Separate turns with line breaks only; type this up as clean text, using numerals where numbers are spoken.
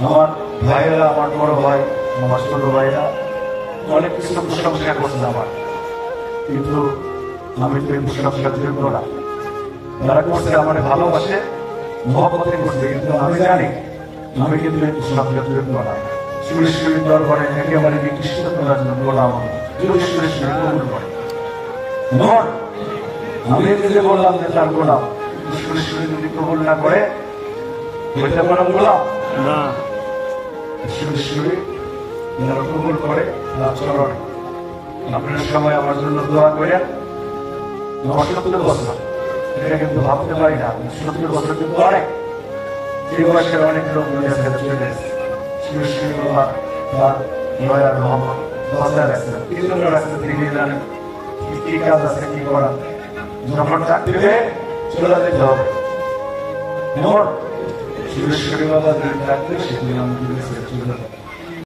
আমার ভাইয়েরা, আমার বড় ভাই, আমার ছোট ভাইরা অনেক কিছু প্রশংসা করছে আমার, কিন্তু আমি তো এই প্রশংসার যোগ্য না। তারা করছে আমার ভালোবাসে, মহব্বতে করছে, কিন্তু আমি জানি আমি কিন্তু এই প্রশংসার যোগ্য না। সুরে সুরে দরবারে একেবারে নিকৃষ্ট করার জন্য বললাম, সুরে সুরে সুরে কবুল করে। আমি নিজে বললাম যে তার গোলাম, সুরে সুরে যদি কবুল না করে বলতে পারলাম গোলাম না। সুরে সুরে যারা কবুল করে তার চরণে আপনারা সবাই আমার জন্য দোয়া করেন। আমার 70 বছর, এটা কিন্তু ভাবতে পারি না। 70 বছর কিন্তু অনেক, এই বয়সের অনেক লোক চলে এসেছে। সুরে সুরে বাবা তার দয়ার রহমত বজায় রাখছে, কি জন্য রাখছে তিনি জানেন, কি কাজ আছে, কি করা। যখন চাকরিতে চলে যেতে হবে, সুরেশ্বরী বাবা যদি চাকরি সেদিন আমি চলে